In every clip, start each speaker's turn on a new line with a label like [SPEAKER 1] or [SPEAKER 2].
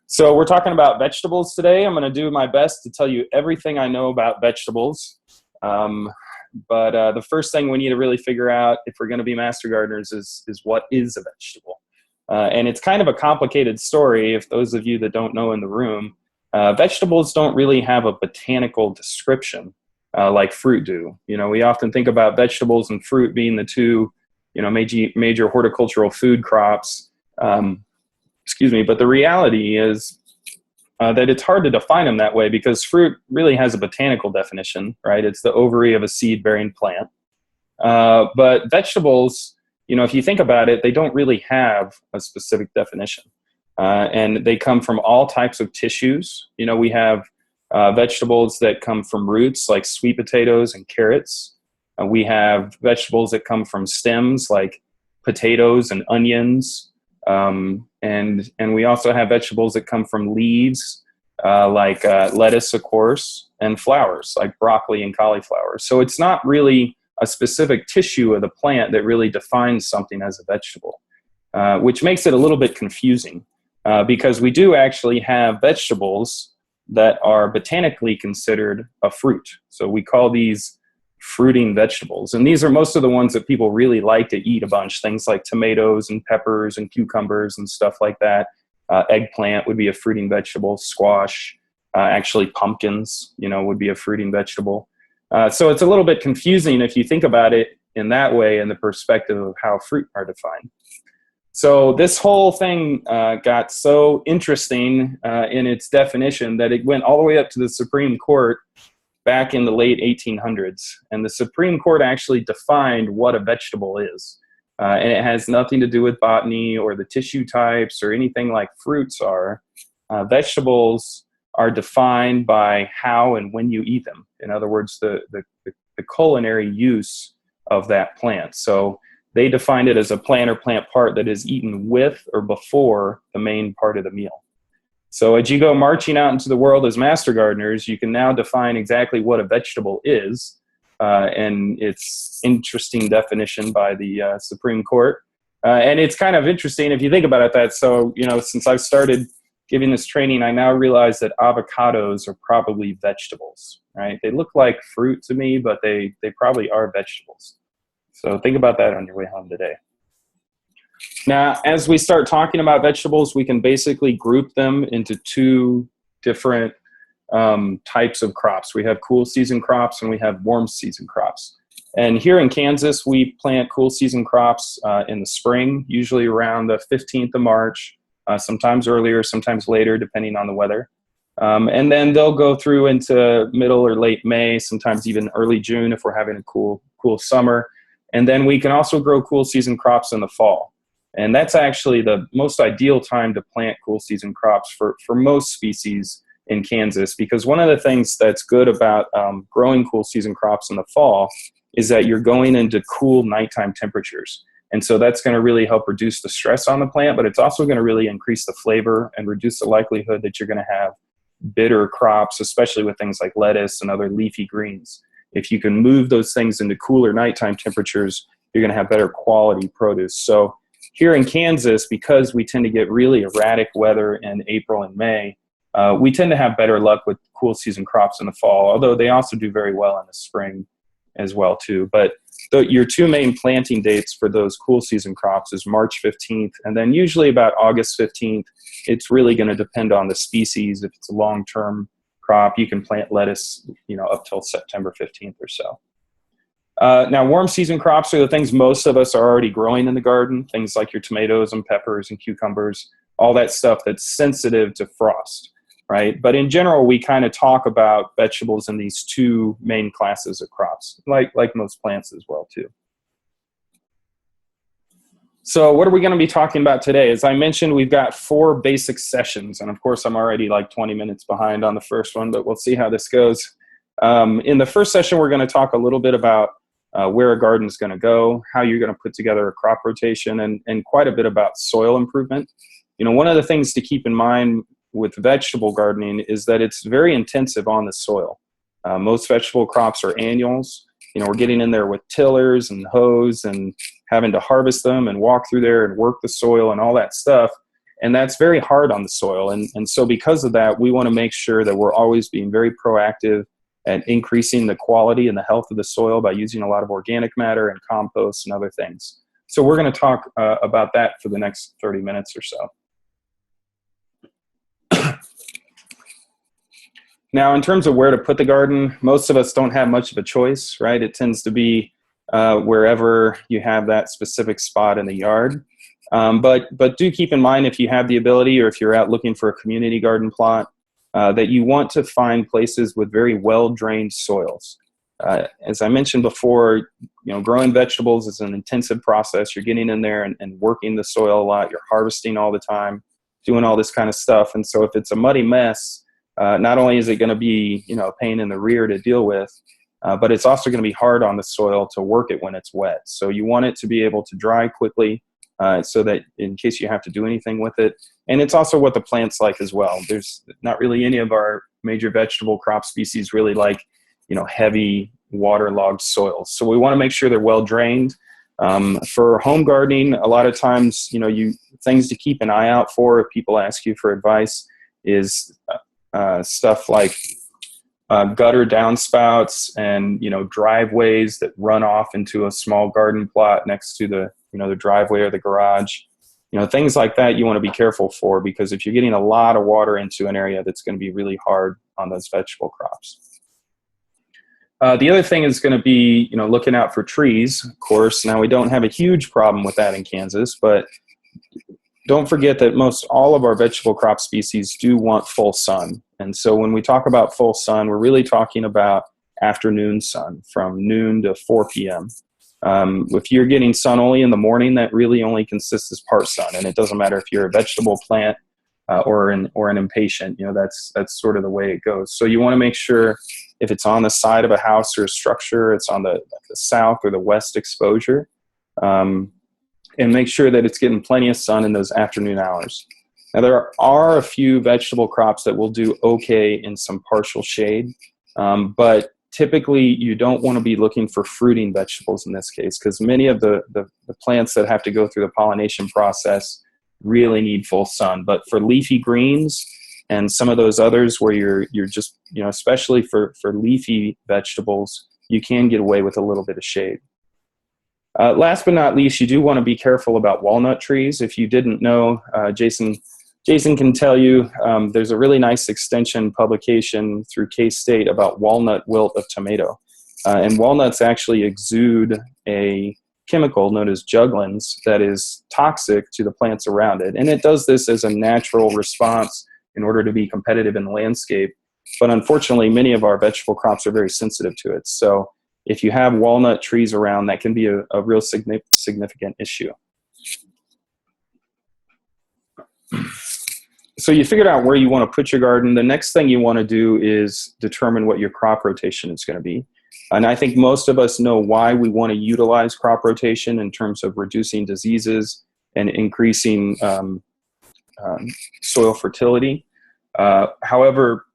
[SPEAKER 1] So we're talking about vegetables today. I'm going to do my best to tell you everything I know about vegetables. But the first thing we need to really figure out if we're going to be master gardeners is what is a vegetable. And it's kind of a complicated story. If those of you that don't know in the room, vegetables don't really have a botanical description like fruit do. You know, we often think about vegetables and fruit being the two, major horticultural food crops. But the reality is that it's hard to define them that way because fruit really has a botanical definition, right? It's the ovary of a seed-bearing plant. But vegetables, if you think about it, they don't really have a specific definition. And they come from all types of tissues. We have vegetables that come from roots like sweet potatoes and carrots. We have vegetables that come from stems like potatoes and onions. And we also have vegetables that come from leaves, like lettuce, of course, and flowers like broccoli and cauliflower. So it's not really a specific tissue of the plant that really defines something as a vegetable, which makes it a little bit confusing because we do actually have vegetables that are botanically considered a fruit. So we call these fruiting vegetables. And these are most of the ones that people really like to eat a bunch, things like tomatoes and peppers and cucumbers and stuff like that. Eggplant would be a fruiting vegetable. Squash, actually pumpkins, would be a fruiting vegetable. So it's a little bit confusing if you think about it in that way in the perspective of how fruit are defined. So this whole thing got so interesting in its definition that it went all the way up to the Supreme Court back in the late 1800s. And the Supreme Court actually defined what a vegetable is. And it has nothing to do with botany or the tissue types or anything like fruits are. Vegetables are defined by how and when you eat them. In other words, the culinary use of that plant. So they defined it as a plant or plant part that is eaten with or before the main part of the meal. So as you go marching out into the world as master gardeners, you can now define exactly what a vegetable is and its interesting definition by the Supreme Court. And it's kind of interesting if you think about it so, since I've started giving this training, I now realize that avocados are probably vegetables, right? They look like fruit to me, but they probably are vegetables. So think about that on your way home today. Now, as we start talking about vegetables, we can basically group them into two different types of crops. We have cool season crops and we have warm season crops. And here in Kansas, we plant cool season crops in the spring, usually around the 15th of March, sometimes earlier, sometimes later, depending on the weather. And then they'll go through into middle or late May, sometimes even early June if we're having a cool summer. And then we can also grow cool season crops in the fall. And that's actually the most ideal time to plant cool season crops for most species in Kansas, because one of the things that's good about growing cool season crops in the fall is that you're going into cool nighttime temperatures. And so that's going to really help reduce the stress on the plant, but it's also going to really increase the flavor and reduce the likelihood that you're going to have bitter crops, especially with things like lettuce and other leafy greens. If you can move those things into cooler nighttime temperatures, you're going to have better quality produce. So here in Kansas, because we tend to get really erratic weather in April and May, we tend to have better luck with cool season crops in the fall, although they also do very well in the spring as well too. But your two main planting dates for those cool season crops is March 15th, and then usually about August 15th. It's really going to depend on the species. If it's a long-term crop, you can plant lettuce, up till September 15th or so. Now, warm season crops are the things most of us are already growing in the garden, things like your tomatoes and peppers and cucumbers, all that stuff that's sensitive to frost, right? But in general, we kind of talk about vegetables in these two main classes of crops, like most plants as well, too. So what are we going to be talking about today? As I mentioned, we've got 4 basic sessions, and of course, I'm already like 20 minutes behind on the first one, but we'll see how this goes. In the first session, we're going to talk a little bit about where a garden is going to go, how you're going to put together a crop rotation, and quite a bit about soil improvement. One of the things to keep in mind with vegetable gardening is that it's very intensive on the soil. Most vegetable crops are annuals. We're getting in there with tillers and hoes and having to harvest them and walk through there and work the soil and all that stuff. And that's very hard on the soil. And so because of that, we want to make sure that we're always being very proactive at increasing the quality and the health of the soil by using a lot of organic matter and compost and other things. So we're going to talk about that for the next 30 minutes or so. Now, in terms of where to put the garden, most of us don't have much of a choice, right? It tends to be wherever you have that specific spot in the yard. But do keep in mind, if you have the ability or if you're out looking for a community garden plot, that you want to find places with very well-drained soils. As I mentioned before, growing vegetables is an intensive process. You're getting in there and working the soil a lot. You're harvesting all the time, doing all this kind of stuff. And so if it's a muddy mess, not only is it going to be a pain in the rear to deal with, but it's also going to be hard on the soil to work it when it's wet. So you want it to be able to dry quickly, so that in case you have to do anything with it. And it's also what the plant's like as well. There's not really any of our major vegetable crop species really like heavy waterlogged soils. So we want to make sure they're well drained. For home gardening, a lot of times things to keep an eye out for if people ask you for advice is stuff like gutter downspouts and driveways that run off into a small garden plot next to the the driveway or the garage. Things like that you want to be careful for, because if you're getting a lot of water into an area, that's going to be really hard on those vegetable crops. The other thing is going to be looking out for trees, of course. Now, we don't have a huge problem with that in Kansas, but don't forget that most all of our vegetable crop species do want full sun. And so when we talk about full sun, we're really talking about afternoon sun from noon to 4 p.m. If you're getting sun only in the morning, that really only consists as part sun. And it doesn't matter if you're a vegetable plant or an impatient, that's sort of the way it goes. So you want to make sure if it's on the side of a house or a structure, it's on the south or the west exposure. And make sure that it's getting plenty of sun in those afternoon hours. Now, there are a few vegetable crops that will do okay in some partial shade, but typically you don't want to be looking for fruiting vegetables in this case, because many of the plants that have to go through the pollination process really need full sun. But for leafy greens and some of those others where you're just, especially for leafy vegetables, you can get away with a little bit of shade. Last but not least, you do want to be careful about walnut trees. If you didn't know, Jason can tell you there's a really nice extension publication through K-State about walnut wilt of tomato. And walnuts actually exude a chemical known as juglans that is toxic to the plants around it. And it does this as a natural response in order to be competitive in the landscape. But unfortunately, many of our vegetable crops are very sensitive to it. So if you have walnut trees around, that can be a real significant issue. So you figured out where you want to put your garden. The next thing you want to do is determine what your crop rotation is going to be. And I think most of us know why we want to utilize crop rotation in terms of reducing diseases and increasing soil fertility. However,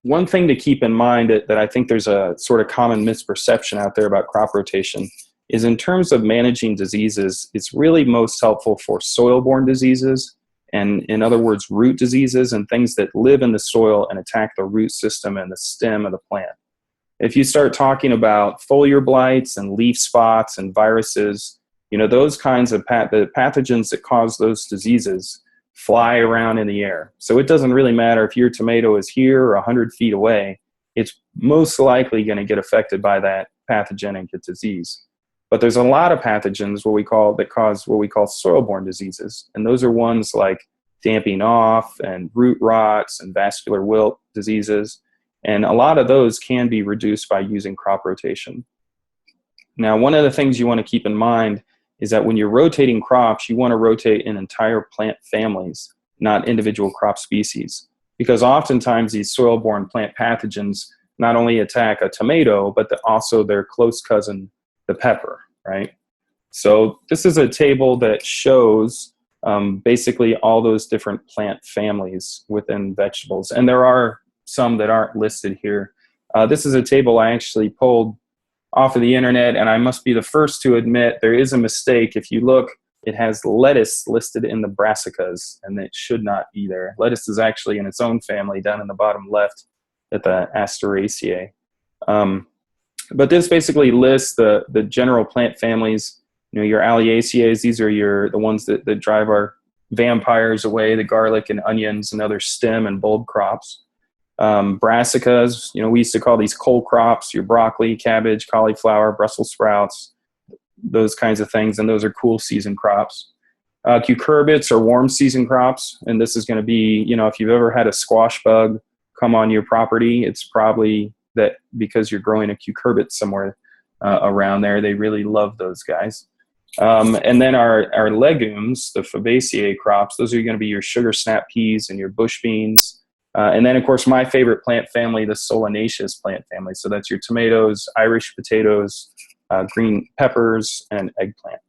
[SPEAKER 1] one thing to keep in mind that I think there's a sort of common misperception out there about crop rotation is in terms of managing diseases, it's really most helpful for soil-borne diseases, and in other words, root diseases and things that live in the soil and attack the root system and the stem of the plant. If you start talking about foliar blights and leaf spots and viruses, those kinds of the pathogens that cause those diseases fly around in the air. So it doesn't really matter if your tomato is here or 100 feet away, it's most likely going to get affected by that pathogenic disease. But there's a lot of pathogens that cause what we call soil-borne diseases. And those are ones like damping off and root rots and vascular wilt diseases. And a lot of those can be reduced by using crop rotation. Now, one of the things you want to keep in mind is that when you're rotating crops, you want to rotate in entire plant families, not individual crop species. Because oftentimes these soil-borne plant pathogens not only attack a tomato, but also their close cousin, the pepper, right? So this is a table that shows basically all those different plant families within vegetables. And there are some that aren't listed here. This is a table I actually pulled off of the internet, and I must be the first to admit there is a mistake. If you look it has lettuce listed in the brassicas, and it should not be there. Lettuce is actually in its own family down in the bottom left at the Asteraceae. But this basically lists the general plant families. You know, your Alliaceae, these are the ones that drive our vampires away, the garlic and onions and other stem and bulb crops. Brassicas, you know, we used to call these cole crops, your broccoli, cabbage, cauliflower, Brussels sprouts, those kinds of things, and those are cool season crops. Cucurbits are warm season crops, and this is going to be, you know, if you've ever had a squash bug come on your property, it's probably that because you're growing a cucurbit somewhere around there. They really love those guys. And then our legumes, the Fabaceae crops, those are going to be your sugar snap peas and your bush beans. And then, of course, my favorite plant family, the solanaceous plant family. So that's your tomatoes, Irish potatoes, green peppers, and eggplant.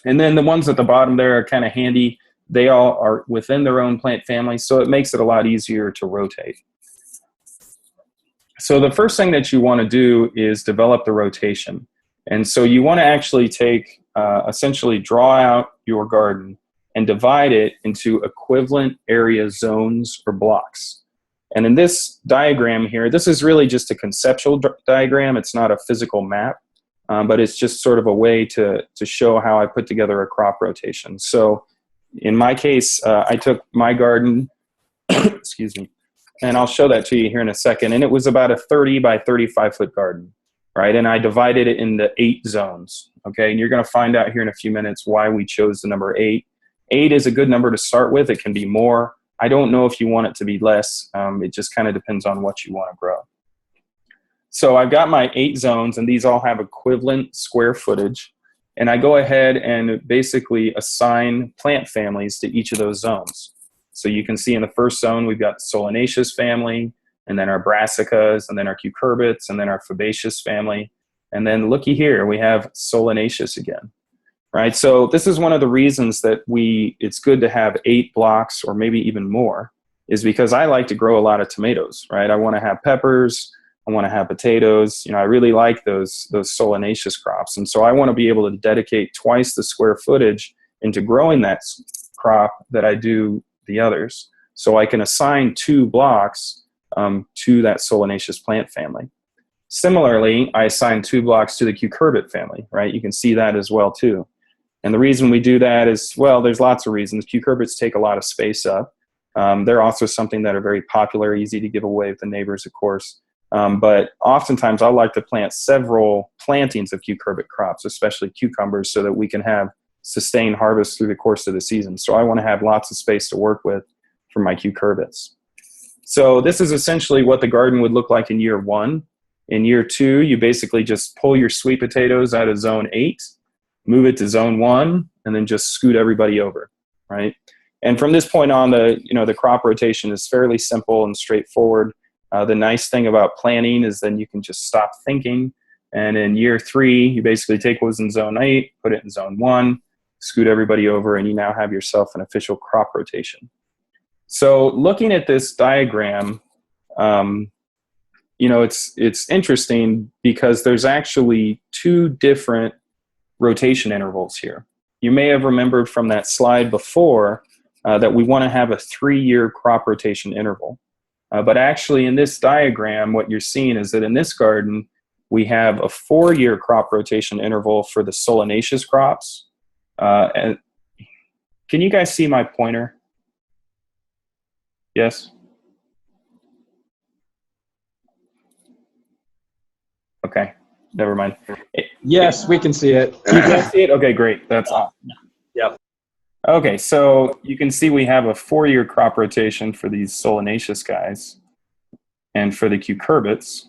[SPEAKER 1] And then the ones at the bottom there are kind of handy. They all are within their own plant family, so it makes it a lot easier to rotate. So the first thing that you want to do is develop the rotation. And so you want to actually take, essentially draw out your garden and divide it into equivalent area zones or blocks. And in this diagram here, this is really just a conceptual diagram. It's not a physical map, but it's just sort of a way to show how I put together a crop rotation. So in my case, I took my garden, excuse me, and I'll show that to you here in a second. And it was about a 30 by 35 foot garden, right? And I divided it into 8 zones, okay? And you're gonna find out here in a few minutes why we chose the number 8. 8 is a good number to start with. It can be more. I don't know if you want it to be less. It just kind of depends on what you want to grow. So I've got my 8 zones, and these all have equivalent square footage. And I go ahead and basically assign plant families to each of those zones. So you can see in the first zone, we've got solanaceous family, and then our brassicas, and then our cucurbits, and then our fabaceous family. And then looky here, we have solanaceous again, right? So this is one of the reasons that it's good to have 8 blocks or maybe even more, is because I like to grow a lot of tomatoes, right? I want to have peppers, I want to have potatoes. You know, I really like those solanaceous crops. And so I want to be able to dedicate twice the square footage into growing that crop that I do the others. So I can assign 2 blocks to that solanaceous plant family. Similarly, I assign 2 blocks to the cucurbit family, right? You can see that as well too. And the reason we do that is, well, there's lots of reasons. Cucurbits take a lot of space up. They're also something that are very popular, easy to give away with the neighbors, of course. But oftentimes I like to plant several plantings of cucurbit crops, especially cucumbers, so that we can have sustained harvest through the course of the season. So I want to have lots of space to work with for my cucurbits. So this is essentially what the garden would look like in year 1. In year 2, you basically just pull your sweet potatoes out of zone 8, move it to zone 1, and then just scoot everybody over, right? And from this point on, the crop rotation is fairly simple and straightforward. The nice thing about planning is then you can just stop thinking. And in year 3, you basically take what was in zone 8, put it in zone 1, scoot everybody over, and you now have yourself an official crop rotation. So looking at this diagram, you know, it's interesting because there's actually 2 different rotation intervals here. You may have remembered from that slide before that we want to have a 3-year crop rotation interval. But actually in this diagram, what you're seeing is that in this garden, we have a 4-year crop rotation interval for the solanaceous crops. And can you guys see my pointer? Yes? Okay, never mind.
[SPEAKER 2] Yes, we can see it.
[SPEAKER 1] You can see it? Okay, great. That's awesome.
[SPEAKER 2] Yep.
[SPEAKER 1] Okay, so you can see we have a 4-year crop rotation for these solanaceous guys and for the cucurbits.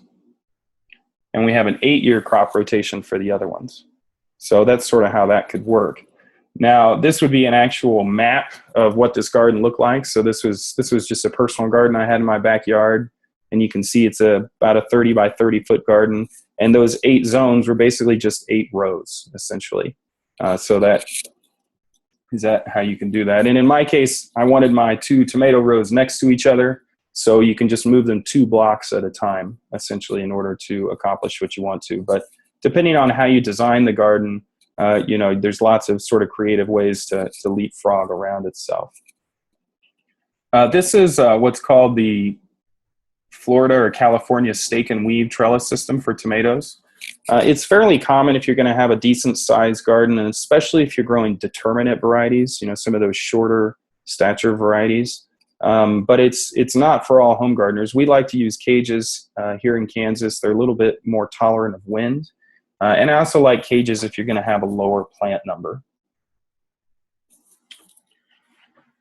[SPEAKER 1] And we have an 8-year crop rotation for the other ones. So that's sort of how that could work. Now, this would be an actual map of what this garden looked like. So this was just a personal garden I had in my backyard. And you can see it's about a 30 by 30 foot garden. And those 8 zones were basically just 8 rows, essentially. So is that how you can do that? And in my case, I wanted my 2 tomato rows next to each other. So you can just move them 2 blocks at a time, essentially, in order to accomplish what you want to. But depending on how you design the garden, there's lots of sort of creative ways to leapfrog around itself. This is what's called the Florida or California stake and weave trellis system for tomatoes. It's fairly common if you're going to have a decent sized garden, and especially if you're growing determinate varieties, some of those shorter stature varieties. But it's not for all home gardeners. We like to use cages here in Kansas. They're a little bit more tolerant of wind. And I also like cages if you're going to have a lower plant number.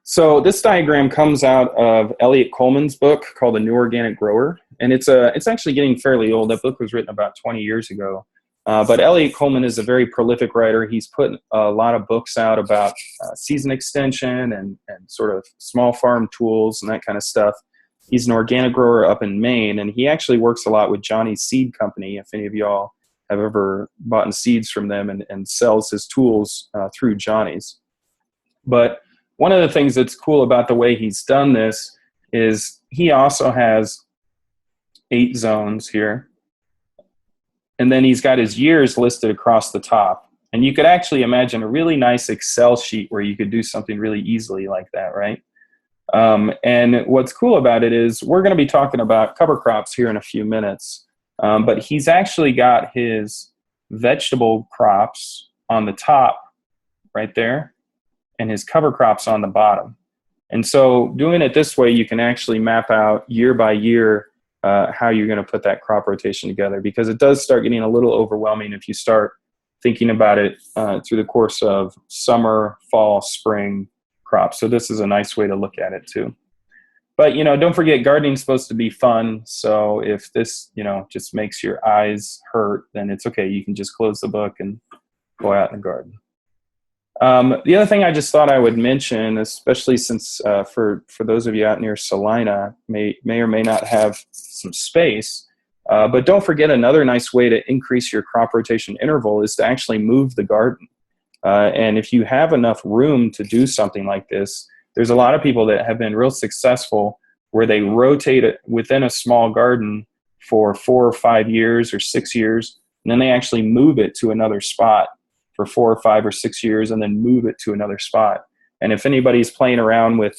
[SPEAKER 1] So this diagram comes out of Elliott Coleman's book called The New Organic Grower. And it's actually getting fairly old. That book was written about 20 years ago. But Elliott Coleman is a very prolific writer. He's put a lot of books out about season extension and sort of small farm tools and that kind of stuff. He's an organic grower up in Maine, and he actually works a lot with Johnny's Seed Company, if any of y'all have ever bought seeds from them, and sells his tools through Johnny's. But one of the things that's cool about the way he's done this is he also has 8 zones here. And then he's got his years listed across the top. And you could actually imagine a really nice Excel sheet where you could do something really easily like that, right? And what's cool about it is we're going to be talking about cover crops here in a few minutes. But he's actually got his vegetable crops on the top right there and his cover crops on the bottom. And so doing it this way, you can actually map out year by year how you're going to put that crop rotation together, because it does start getting a little overwhelming if you start thinking about it through the course of summer, fall, spring crops. So this is a nice way to look at it too. But, don't forget, gardening is supposed to be fun. So if this, just makes your eyes hurt, then it's okay. You can just close the book and go out in the garden. The other thing I just thought I would mention, especially since for those of you out near Salina may or may not have some space, but don't forget, another nice way to increase your crop rotation interval is to actually move the garden. And if you have enough room to do something like this, there's a lot of people that have been real successful where they rotate it within a small garden for 4 or 5 years or 6 years, and then they actually move it to another spot for 4 or 5 or 6 years, and then move it to another spot. And if anybody's playing around with,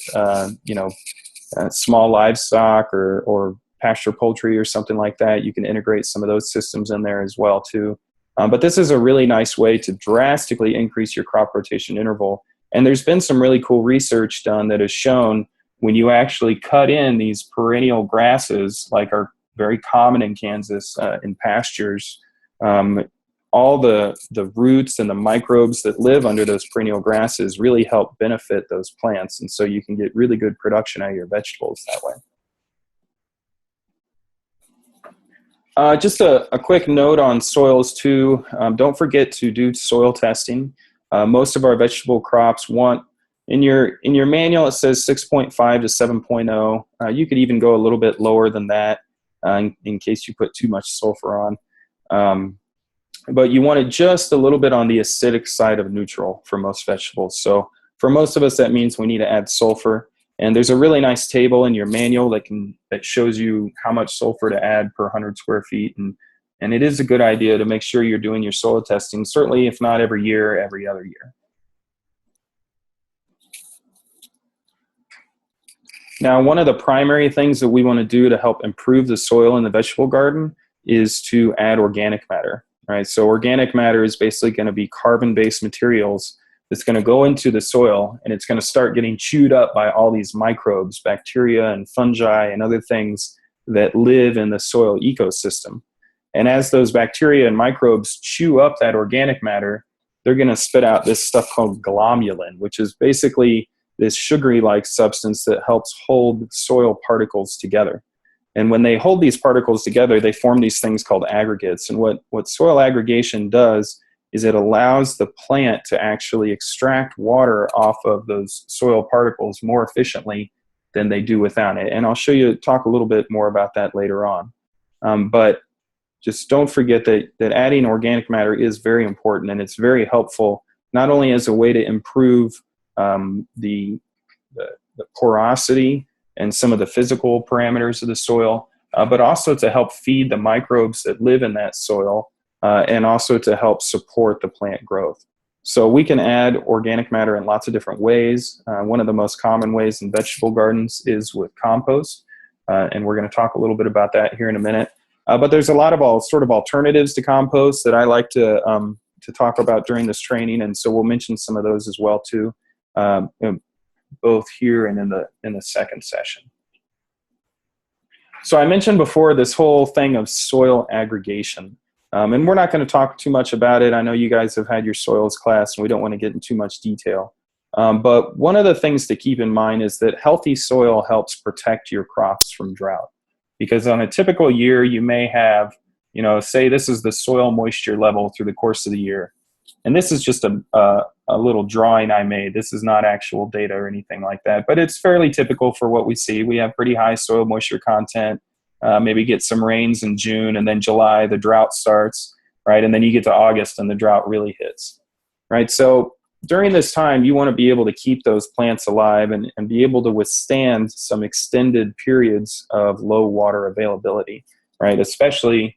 [SPEAKER 1] small livestock or pasture poultry or something like that, you can integrate some of those systems in there as well too. But this is a really nice way to drastically increase your crop rotation interval. And there's been some really cool research done that has shown when you actually cut in these perennial grasses, like are very common in Kansas in pastures, all the roots and the microbes that live under those perennial grasses really help benefit those plants. And so you can get really good production out of your vegetables that way. Just a quick note on soils too. Don't forget to do soil testing. Most of our vegetable crops want, in your manual it says 6.5 to 7.0. You could even go a little bit lower than that in case you put too much sulfur on. But you want it just a little bit on the acidic side of neutral for most vegetables. So for most of us, that means we need to add sulfur. And there's a really nice table in your manual that shows you how much sulfur to add per 100 square feet. And it is a good idea to make sure you're doing your soil testing, certainly if not every year, every other year. Now, one of the primary things that we want to do to help improve the soil in the vegetable garden is to add organic matter. Right, so organic matter is basically going to be carbon-based materials that's going to go into the soil, and it's going to start getting chewed up by all these microbes, bacteria and fungi and other things that live in the soil ecosystem. And as those bacteria and microbes chew up that organic matter, they're going to spit out this stuff called glomalin, which is basically this sugary-like substance that helps hold soil particles together. And when they hold these particles together, they form these things called aggregates. And what soil aggregation does is it allows the plant to actually extract water off of those soil particles more efficiently than they do without it. And I'll talk a little bit more about that later on. But just don't forget that adding organic matter is very important, and it's very helpful, not only as a way to improve the porosity and some of the physical parameters of the soil, but also to help feed the microbes that live in that soil and also to help support the plant growth. So we can add organic matter in lots of different ways. One of the most common ways in vegetable gardens is with compost, and we're going to talk a little bit about that here in a minute. But there's a lot of sort of alternatives to compost that I like to talk about during this training, and so we'll mention some of those as well too, both here and in the second session. So I mentioned before this whole thing of soil aggregation. And we're not going to talk too much about it. I know you guys have had your soils class, and we don't want to get into too much detail. But one of the things to keep in mind is that healthy soil helps protect your crops from drought. Because on a typical year, you may have, say this is the soil moisture level through the course of the year. And this is just a little drawing I made. This is not actual data or anything like that. But it's fairly typical for what we see. We have pretty high soil moisture content. Maybe get some rains in June, and then July, the drought starts, right? And then you get to August and the drought really hits, right? So during this time, you want to be able to keep those plants alive and be able to withstand some extended periods of low water availability, right? Especially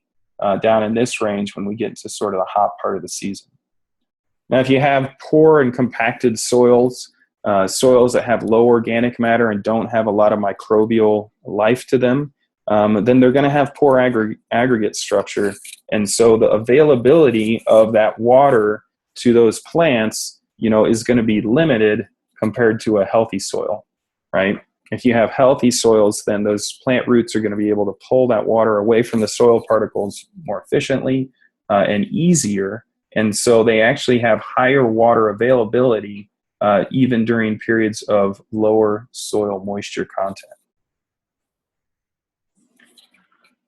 [SPEAKER 1] down in this range when we get into sort of the hot part of the season. Now, if you have poor and compacted soils, soils that have low organic matter and don't have a lot of microbial life to them, then they're going to have poor aggregate structure. And so the availability of that water to those plants, is going to be limited compared to a healthy soil, right? If you have healthy soils, then those plant roots are going to be able to pull that water away from the soil particles more efficiently and easier. And so they actually have higher water availability even during periods of lower soil moisture content.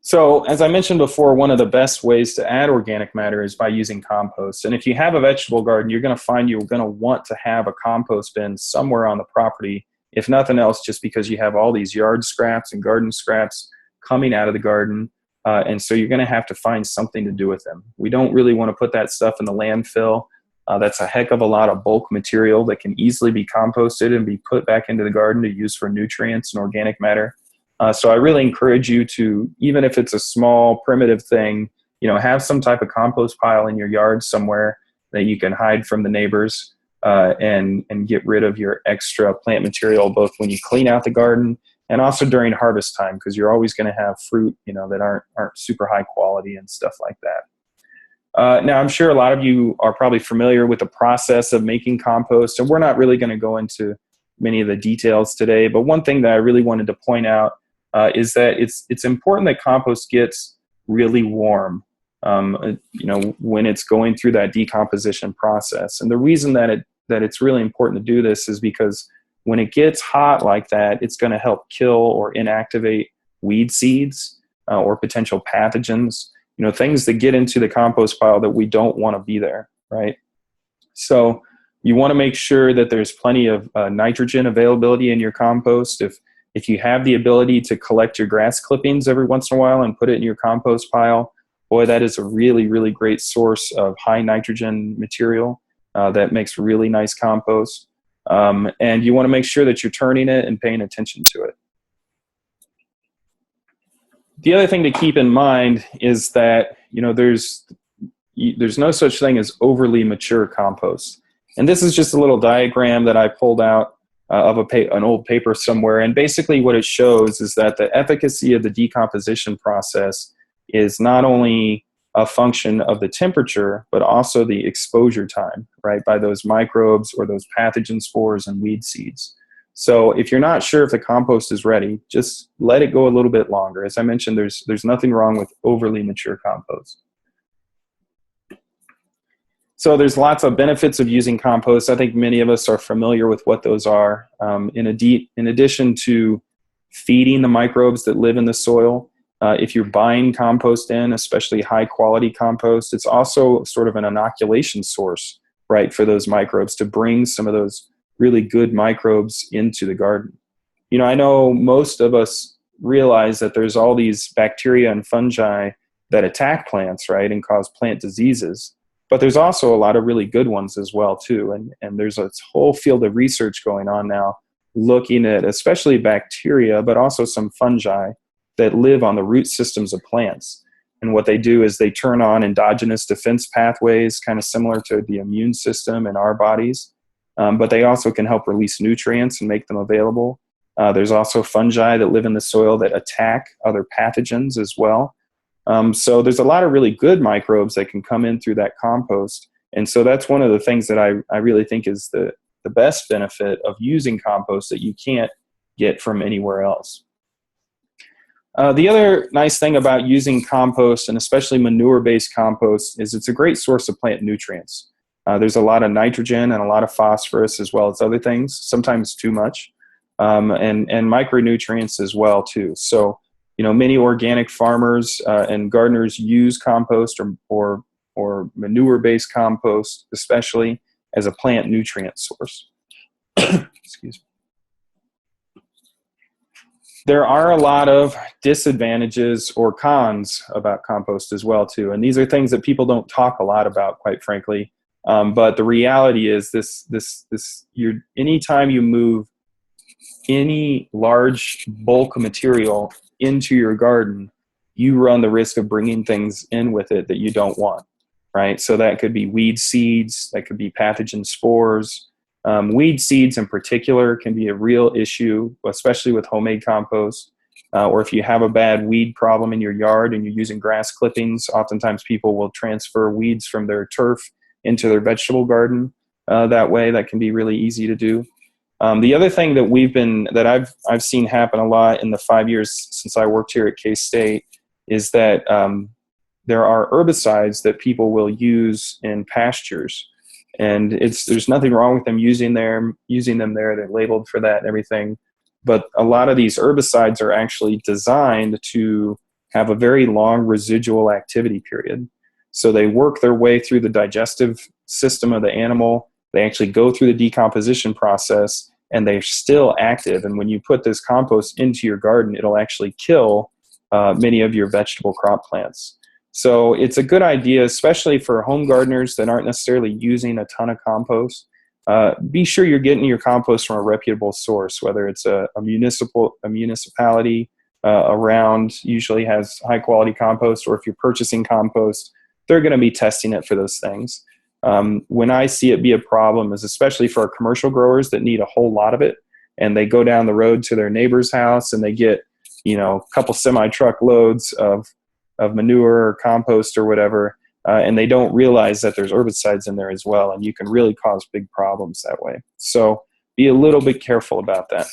[SPEAKER 1] So as I mentioned before, one of the best ways to add organic matter is by using compost. And if you have a vegetable garden, you're going to find you're going to want to have a compost bin somewhere on the property, if nothing else, just because you have all these yard scraps and garden scraps coming out of the garden. And so you're going to have to find something to do with them. We don't really want to put that stuff in the landfill. That's a heck of a lot of bulk material that can easily be composted and be put back into the garden to use for nutrients and organic matter. So I really encourage you to, even if it's a small primitive thing, have some type of compost pile in your yard somewhere that you can hide from the neighbors and get rid of your extra plant material, both when you clean out the garden and also during harvest time, because you're always going to have fruit, that aren't super high quality and stuff like that. Now, I'm sure a lot of you are probably familiar with the process of making compost, and we're not really going to go into many of the details today. But one thing that I really wanted to point out is that it's important that compost gets really warm, when it's going through that decomposition process. And the reason that it's really important to do this is because when it gets hot like that, it's going to help kill or inactivate weed seeds or potential pathogens, things that get into the compost pile that we don't want to be there, right? So you want to make sure that there's plenty of nitrogen availability in your compost. If you have the ability to collect your grass clippings every once in a while and put it in your compost pile, boy, that is a really, really great source of high nitrogen material that makes really nice compost. And you want to make sure that you're turning it and paying attention to it. The other thing to keep in mind is that, there's no such thing as overly mature compost. And this is just a little diagram that I pulled out of an old paper somewhere. And basically what it shows is that the efficacy of the decomposition process is not only a function of the temperature, but also the exposure time, right, by those microbes or those pathogen spores and weed seeds. So if you're not sure if the compost is ready, just let it go a little bit longer. As I mentioned, there's nothing wrong with overly mature compost. So there's lots of benefits of using compost. I think many of us are familiar with what those are. In addition to feeding the microbes that live in the soil, if you're buying compost in, especially high quality compost, it's also sort of an inoculation source, right, for those microbes to bring some of those really good microbes into the garden. I know most of us realize that there's all these bacteria and fungi that attack plants, right, and cause plant diseases. But there's also a lot of really good ones as well, too. And there's a whole field of research going on now looking at especially bacteria, but also some fungi that live on the root systems of plants. And what they do is they turn on endogenous defense pathways, kind of similar to the immune system in our bodies. But they also can help release nutrients and make them available. There's also fungi that live in the soil that attack other pathogens as well. So there's a lot of really good microbes that can come in through that compost. And so that's one of the things that I really think is the best benefit of using compost that you can't get from anywhere else. The other nice thing about using compost, and especially manure-based compost, is it's a great source of plant nutrients. There's a lot of nitrogen and a lot of phosphorus as well as other things, sometimes too much, and micronutrients as well too. So, many organic farmers and gardeners use compost or manure-based compost, especially as a plant nutrient source. Excuse me. There are a lot of disadvantages or cons about compost as well too, and these are things that people don't talk a lot about, quite frankly. But the reality is anytime you move any large bulk material into your garden, you run the risk of bringing things in with it that you don't want, right? So that could be weed seeds, that could be pathogen spores. Weed seeds in particular can be a real issue, especially with homemade compost. Or if you have a bad weed problem in your yard and you're using grass clippings, oftentimes people will transfer weeds from their turf into their vegetable garden that way. That can be really easy to do. The other thing that I've seen happen a lot in the 5 years since I worked here at K-State is that there are herbicides that people will use in pastures. And there's nothing wrong with them using them there. They're labeled for that and everything. But a lot of these herbicides are actually designed to have a very long residual activity period. So they work their way through the digestive system of the animal. They actually go through the decomposition process, and they're still active. And when you put this compost into your garden, it'll actually kill many of your vegetable crop plants. So it's a good idea, especially for home gardeners that aren't necessarily using a ton of compost. Be sure you're getting your compost from a reputable source, whether it's a municipality around usually has high quality compost, or if you're purchasing compost, they're going to be testing it for those things. When I see it be a problem is especially for our commercial growers that need a whole lot of it, and they go down the road to their neighbor's house and they get, a couple semi-truck loads of manure or compost or whatever, and they don't realize that there's herbicides in there as well, and you can really cause big problems that way. So be a little bit careful about that.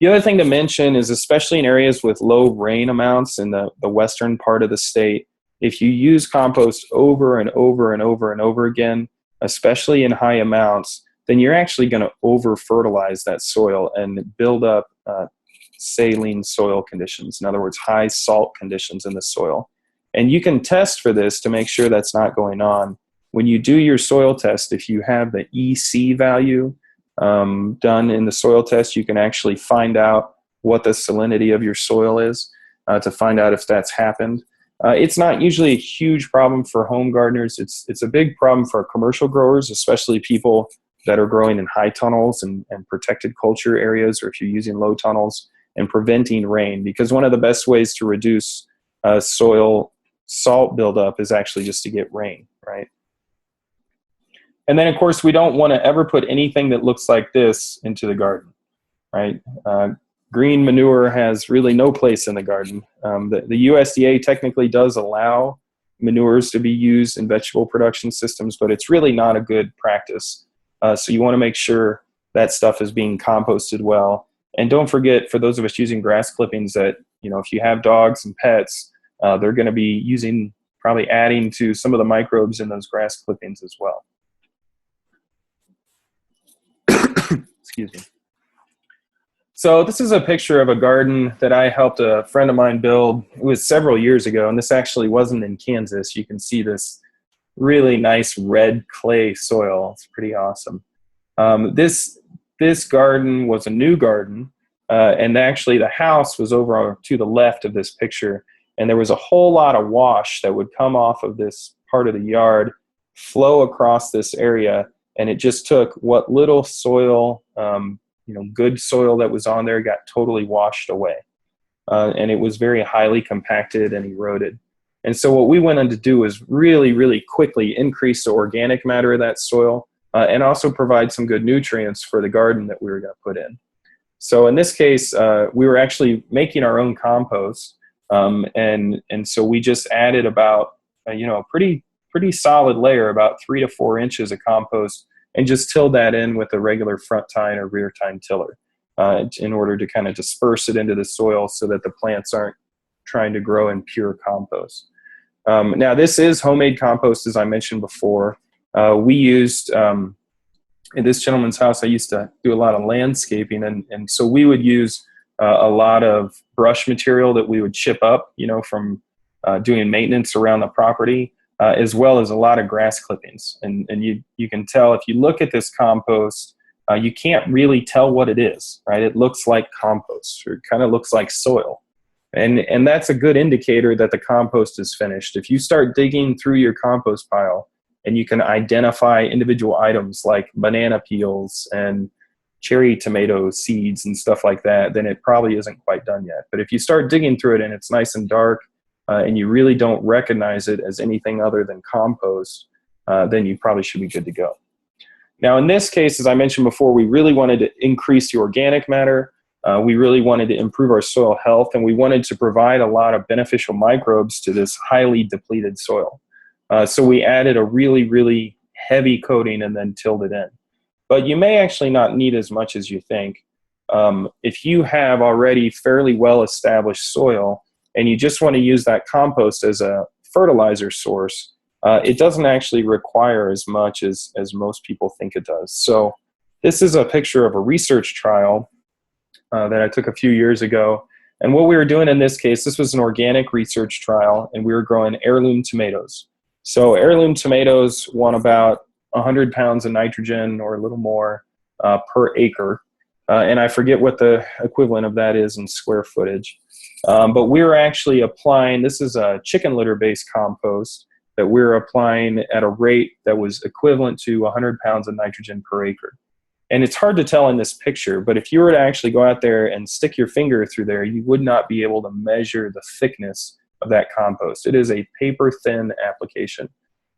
[SPEAKER 1] The other thing to mention is, especially in areas with low rain amounts in the western part of the state, if you use compost over and over and over and over again, especially in high amounts, then you're actually going to over-fertilize that soil and build up saline soil conditions. In other words, high salt conditions in the soil. And you can test for this to make sure that's not going on. When you do your soil test, if you have the EC value done in the soil test, you can actually find out what the salinity of your soil is to find out if that's happened. It's not usually a huge problem for home gardeners. It's a big problem for commercial growers, especially people that are growing in high tunnels and protected culture areas, or if you're using low tunnels, and preventing rain, because one of the best ways to reduce soil salt buildup is actually just to get rain, right? And then, of course, we don't want to ever put anything that looks like this into the garden, right? Green manure has really no place in the garden. The USDA technically does allow manures to be used in vegetable production systems, but it's really not a good practice. So you want to make sure that stuff is being composted well. And don't forget, for those of us using grass clippings, that if you have dogs and pets, they're going to be probably adding to some of the microbes in those grass clippings as well. Excuse me. So this is a picture of a garden that I helped a friend of mine build. It was several years ago, and this actually wasn't in Kansas. You can see this really nice red clay soil. It's pretty awesome. This garden was a new garden, and actually the house was over to the left of this picture, and there was a whole lot of wash that would come off of this part of the yard, flow across this area, and it just took what little soil, good soil that was on there got totally washed away. And it was very highly compacted and eroded. And so what we went on to do is really, really quickly increase the organic matter of that soil and also provide some good nutrients for the garden that we were going to put in. So in this case, we were actually making our own compost. And so we just added about, a pretty solid layer, about 3 to 4 inches of compost, and just tilled that in with a regular front tine or rear tine tiller in order to kind of disperse it into the soil so that the plants aren't trying to grow in pure compost. Now, this is homemade compost, as I mentioned before. We used, in this gentleman's house, I used to do a lot of landscaping, and so we would use a lot of brush material that we would chip up, from doing maintenance around the property, as well as a lot of grass clippings. And you can tell if you look at this compost, you can't really tell what it is, right? It looks like compost, or it kind of looks like soil. And that's a good indicator that the compost is finished. If you start digging through your compost pile and you can identify individual items like banana peels and cherry tomato seeds and stuff like that, then it probably isn't quite done yet. But if you start digging through it and it's nice and dark and you really don't recognize it as anything other than compost, then you probably should be good to go. Now, in this case, as I mentioned before, we really wanted to increase the organic matter. We really wanted to improve our soil health, and we wanted to provide a lot of beneficial microbes to this highly depleted soil. So we added a really, really heavy coating and then tilled it in. But you may actually not need as much as you think. If you have already fairly well-established soil and you just want to use that compost as a fertilizer source, it doesn't actually require as much as most people think it does. So this is a picture of a research trial that I took a few years ago. And what we were doing in this case, this was an organic research trial, and we were growing heirloom tomatoes. So heirloom tomatoes want about 100 pounds of nitrogen or a little more per acre. And I forget what the equivalent of that is in square footage. But we were actually applying, this is a chicken litter-based compost that we were applying at a rate that was equivalent to 100 pounds of nitrogen per acre. And it's hard to tell in this picture, but if you were to actually go out there and stick your finger through there, you would not be able to measure the thickness of that compost. It is a paper-thin application.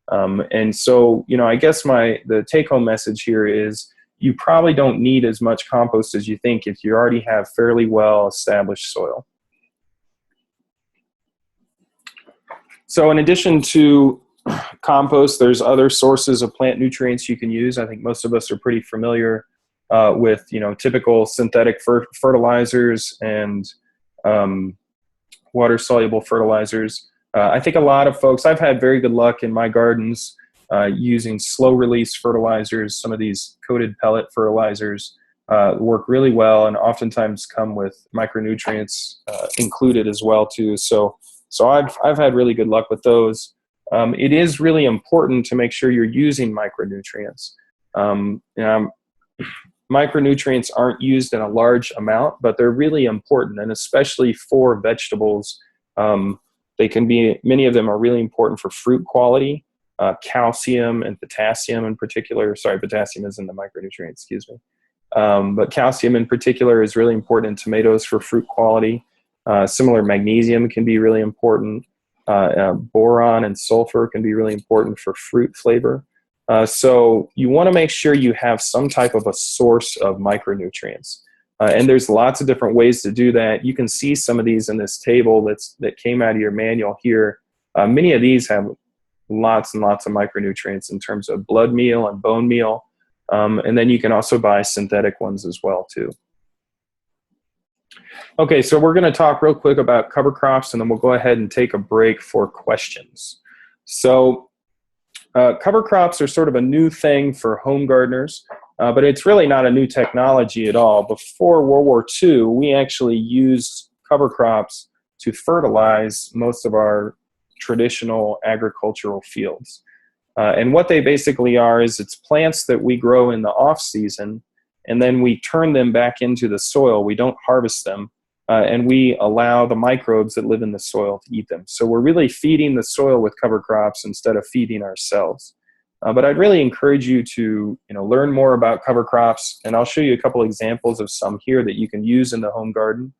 [SPEAKER 1] And so, I guess the take-home message here is you probably don't need as much compost as you think if you already have fairly well-established soil. So in addition to compost, there's other sources of plant nutrients you can use. I think most of us are pretty familiar with typical synthetic fertilizers and water-soluble fertilizers. I think a lot of folks, I've had very good luck in my gardens using slow-release fertilizers. Some of these coated pellet fertilizers work really well and oftentimes come with micronutrients included as well too. So I've had really good luck with those. It is really important to make sure you're using micronutrients. Micronutrients aren't used in a large amount, but they're really important, and especially for vegetables. Many of them are really important for fruit quality, calcium and potassium in particular. Sorry, potassium is in the micronutrient, excuse me. But calcium in particular is really important in tomatoes for fruit quality. Similar, magnesium can be really important. Boron and sulfur can be really important for fruit flavor. So you want to make sure you have some type of a source of micronutrients. And there's lots of different ways to do that. You can see some of these in this table that came out of your manual here. Many of these have lots and lots of micronutrients in terms of blood meal and bone meal. And then you can also buy synthetic ones as well too. Okay, so we're going to talk real quick about cover crops, and then we'll go ahead and take a break for questions. So cover crops are sort of a new thing for home gardeners, but it's really not a new technology at all. Before World War II, we actually used cover crops to fertilize most of our traditional agricultural fields. And what they basically are is it's plants that we grow in the off-season, and then we turn them back into the soil. We don't harvest them, and we allow the microbes that live in the soil to eat them. So we're really feeding the soil with cover crops instead of feeding ourselves. But I'd really encourage you to learn more about cover crops, and I'll show you a couple examples of some here that you can use in the home garden,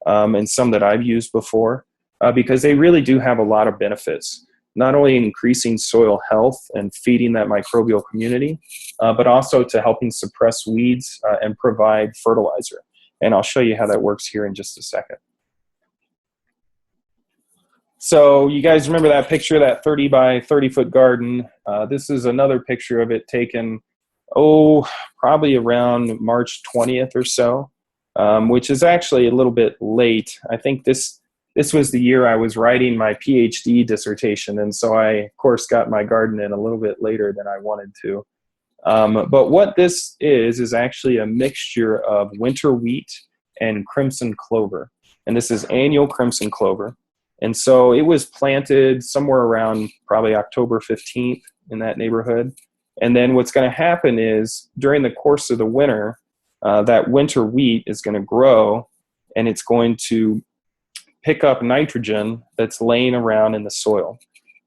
[SPEAKER 1] and some that I've used before. because they really do have a lot of benefits, not only increasing soil health and feeding that microbial community, but also to helping suppress weeds and provide fertilizer. And I'll show you how that works here in just a second. So you guys remember that picture, that 30 by 30 foot garden? This is another picture of it taken, probably around March 20th or so, which is actually a little bit late. I think this was the year I was writing my PhD dissertation, and so I, of course, got my garden in a little bit later than I wanted to. But what this is actually a mixture of winter wheat and crimson clover, and this is annual crimson clover. And so it was planted somewhere around probably October 15th, in that neighborhood. And then what's going to happen is during the course of the winter, that winter wheat is going to grow, and it's going to pick up nitrogen that's laying around in the soil.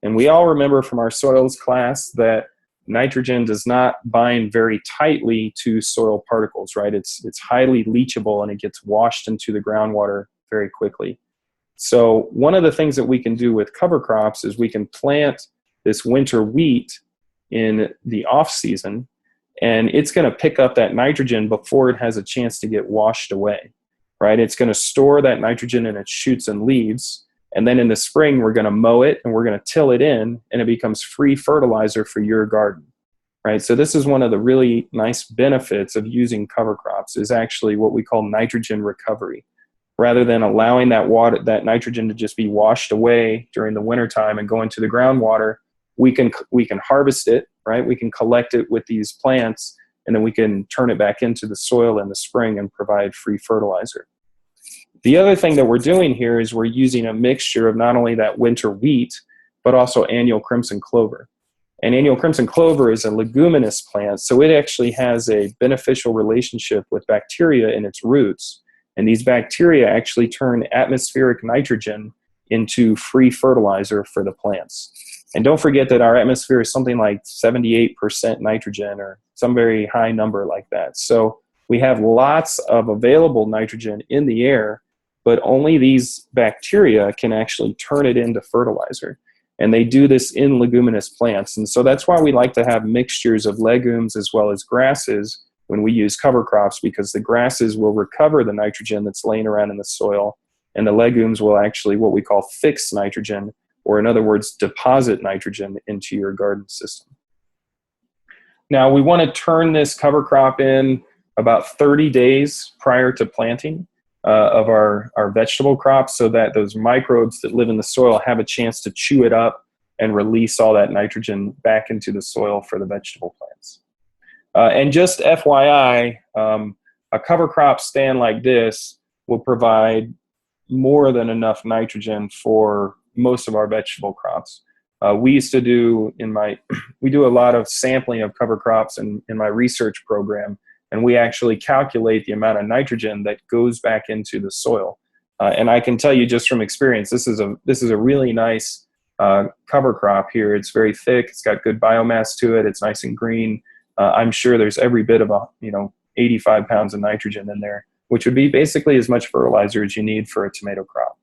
[SPEAKER 1] And we all remember from our soils class that nitrogen does not bind very tightly to soil particles, right? It's highly leachable, and it gets washed into the groundwater very quickly. So one of the things that we can do with cover crops is we can plant this winter wheat in the off season, and it's going to pick up that nitrogen before it has a chance to get washed away, right? It's going to store that nitrogen in its shoots and leaves, and then in the spring we're going to mow it and we're going to till it in, and it becomes free fertilizer for your garden, right? So this is one of the really nice benefits of using cover crops, is actually what we call nitrogen recovery. Rather than allowing that nitrogen to just be washed away during the wintertime and go into the groundwater, we can harvest it, right? We can collect it with these plants, and then we can turn it back into the soil in the spring and provide free fertilizer. The other thing that we're doing here is we're using a mixture of not only that winter wheat, but also annual crimson clover. And annual crimson clover is a leguminous plant, so it actually has a beneficial relationship with bacteria in its roots. And these bacteria actually turn atmospheric nitrogen into free fertilizer for the plants. And don't forget that our atmosphere is something like 78% nitrogen, or some very high number like that. So we have lots of available nitrogen in the air, but only these bacteria can actually turn it into fertilizer. And they do this in leguminous plants. And so that's why we like to have mixtures of legumes as well as grasses when we use cover crops, because the grasses will recover the nitrogen that's laying around in the soil, and the legumes will actually what we call fix nitrogen, or in other words, deposit nitrogen into your garden system. Now we want to turn this cover crop in about 30 days prior to planting of our vegetable crops, so that those microbes that live in the soil have a chance to chew it up and release all that nitrogen back into the soil for the vegetable plants. And just FYI, a cover crop stand like this will provide more than enough nitrogen for most of our vegetable crops. We used to do we do a lot of sampling of cover crops in my research program, and we actually calculate the amount of nitrogen that goes back into the soil. And I can tell you just from experience, this is a really nice cover crop here. It's very thick. It's got good biomass to it. It's nice and green. I'm sure there's every bit of 85 pounds of nitrogen in there, which would be basically as much fertilizer as you need for a tomato crop.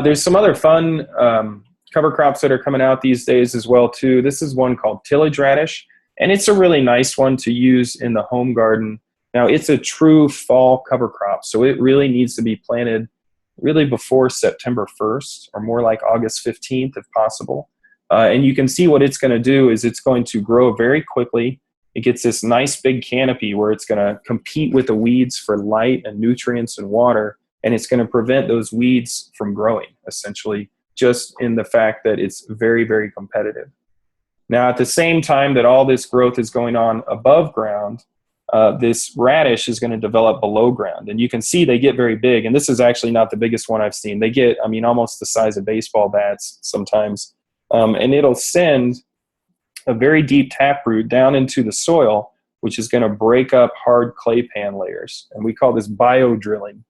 [SPEAKER 1] There's some other fun cover crops that are coming out these days as well too. This is one called tillage radish, and it's a really nice one to use in the home garden. Now it's a true fall cover crop, so it really needs to be planted really before September 1st, or more like August 15th if possible. And you can see what it's going to do is it's going to grow very quickly. It gets this nice big canopy where it's going to compete with the weeds for light and nutrients and water, and it's going to prevent those weeds from growing, essentially, just in the fact that it's very, very competitive. Now, at the same time that all this growth is going on above ground, this radish is going to develop below ground. And you can see they get very big, and this is actually not the biggest one I've seen. They get, almost the size of baseball bats sometimes. And it'll send a very deep taproot down into the soil, which is going to break up hard clay pan layers. And we call this biodrilling.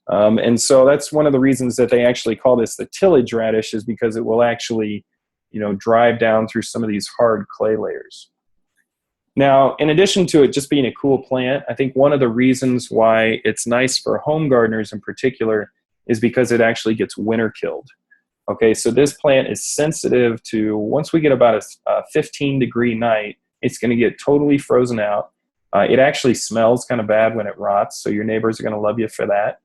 [SPEAKER 1] And so that's one of the reasons that they actually call this the tillage radish, is because it will actually, drive down through some of these hard clay layers. Now, in addition to it just being a cool plant, I think one of the reasons why it's nice for home gardeners in particular is because it actually gets winter killed. Okay, so this plant is sensitive to, once we get about a 15-degree night, it's going to get totally frozen out. It actually smells kind of bad when it rots, so your neighbors are going to love you for that.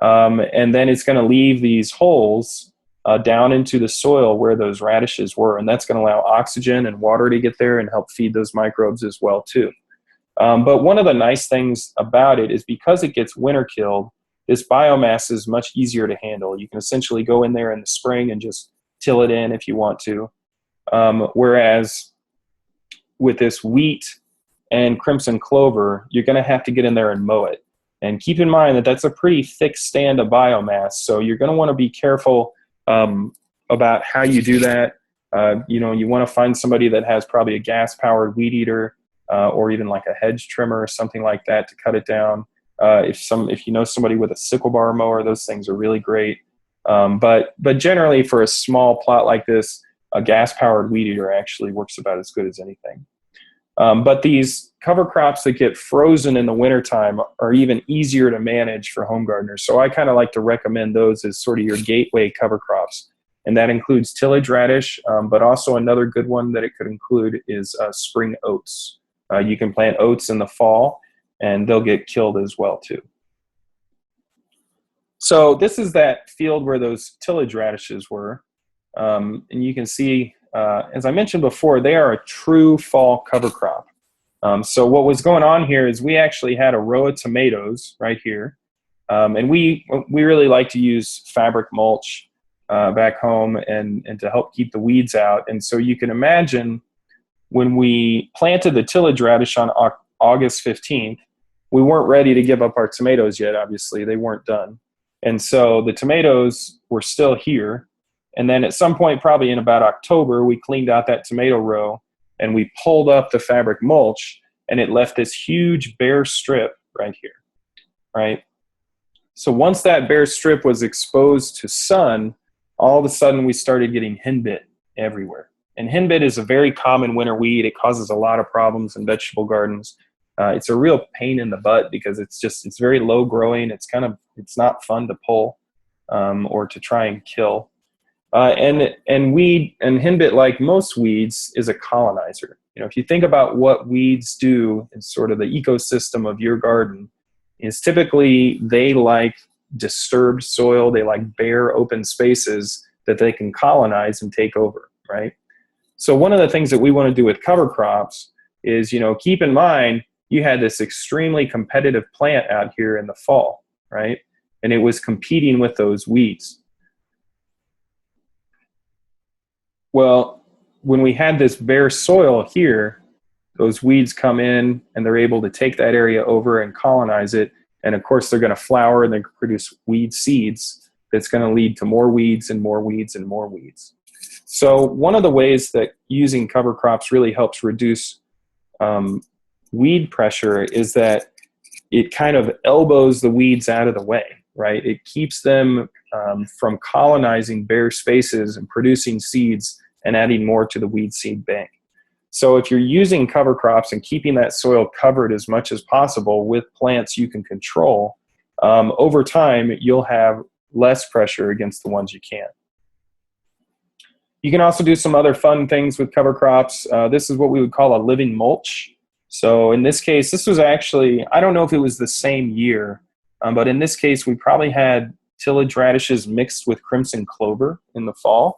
[SPEAKER 1] And then it's going to leave these holes down into the soil where those radishes were, and that's going to allow oxygen and water to get there and help feed those microbes as well too. But one of the nice things about it is because it gets winter killed, this biomass is much easier to handle. You can essentially go in there in the spring and just till it in if you want to. Whereas with this wheat and crimson clover, you're going to have to get in there and mow it. And keep in mind that that's a pretty thick stand of biomass, so you're going to want to be careful about how you do that. You want to find somebody that has probably a gas-powered weed eater or even like a hedge trimmer or something like that to cut it down. If you know somebody with a sickle bar mower, those things are really great. But generally, for a small plot like this, a gas-powered weed eater actually works about as good as anything. But these cover crops that get frozen in the wintertime are even easier to manage for home gardeners. So I kind of like to recommend those as sort of your gateway cover crops. And that includes tillage radish, but also another good one that it could include is spring oats. You can plant oats in the fall, and they'll get killed as well too. So this is that field where those tillage radishes were. And you can see, as I mentioned before, they are a true fall cover crop. So what was going on here is we actually had a row of tomatoes right here. And we really like to use fabric mulch back home and to help keep the weeds out. And so you can imagine when we planted the tillage radish on August 15th, we weren't ready to give up our tomatoes yet, obviously. They weren't done. And so the tomatoes were still here. And then at some point, probably in about October, we cleaned out that tomato row and we pulled up the fabric mulch, and it left this huge bare strip right here, right? So once that bare strip was exposed to sun, all of a sudden we started getting henbit everywhere. And henbit is a very common winter weed. It causes a lot of problems in vegetable gardens. It's a real pain in the butt because it's very low growing. It's not fun to pull or to try and kill. And henbit, like most weeds, is a colonizer. If you think about what weeds do in sort of the ecosystem of your garden, is typically they like disturbed soil. They like bare open spaces that they can colonize and take over, right? So one of the things that we want to do with cover crops is, keep in mind, you had this extremely competitive plant out here in the fall, right? And it was competing with those weeds. Well, when we had this bare soil here, those weeds come in and they're able to take that area over and colonize it. And of course, they're going to flower and they produce weed seeds that's going to lead to more weeds and more weeds and more weeds. So one of the ways that using cover crops really helps reduce weed pressure is that it kind of elbows the weeds out of the way, right? It keeps them from colonizing bare spaces and producing seeds and adding more to the weed seed bank. So if you're using cover crops and keeping that soil covered as much as possible with plants you can control, over time you'll have less pressure against the ones you can't. You can also do some other fun things with cover crops. This is what we would call a living mulch. So in this case, this was actually, I don't know if it was the same year, but in this case, we probably had tillage radishes mixed with crimson clover in the fall.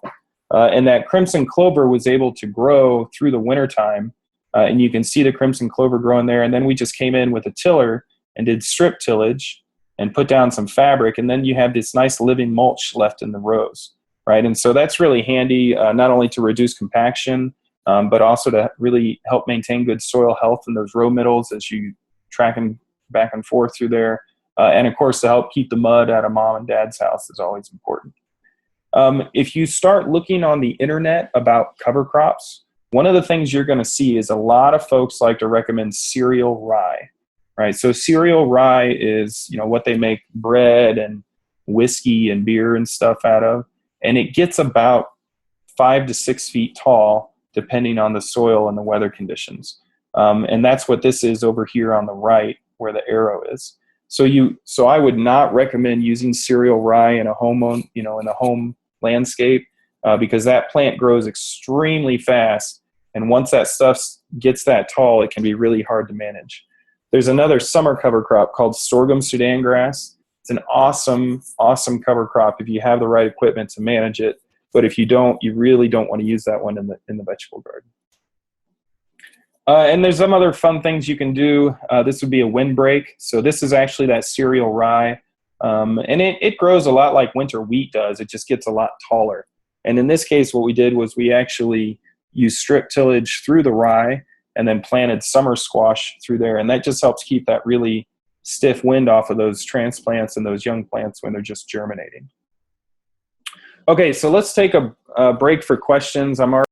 [SPEAKER 1] And that crimson clover was able to grow through the wintertime. And you can see the crimson clover growing there. And then we just came in with a tiller and did strip tillage and put down some fabric. And then you have this nice living mulch left in the rows, right? And so that's really handy, not only to reduce compaction, but also to really help maintain good soil health in those row middles as you track them back and forth through there. And of course, to help keep the mud out of mom and dad's house is always important. If you start looking on the internet about cover crops, one of the things you're going to see is a lot of folks like to recommend cereal rye, right? So cereal rye is, what they make bread and whiskey and beer and stuff out of, and it gets about 5 to 6 feet tall, depending on the soil and the weather conditions. And that's what this is over here on the right, where the arrow is. So I would not recommend using cereal rye in a in a home landscape because that plant grows extremely fast, and once that stuff gets that tall, it can be really hard to manage. There's another summer cover crop called sorghum Sudan grass. It's an awesome, awesome cover crop if you have the right equipment to manage it. But if you don't, you really don't want to use that one in the vegetable garden. And there's some other fun things you can do. This would be a windbreak. So this is actually that cereal rye. And it grows a lot like winter wheat does. It just gets a lot taller. And in this case, what we did was we actually used strip tillage through the rye and then planted summer squash through there. And that just helps keep that really stiff wind off of those transplants and those young plants when they're just germinating. Okay, so let's take a break for questions. I'm already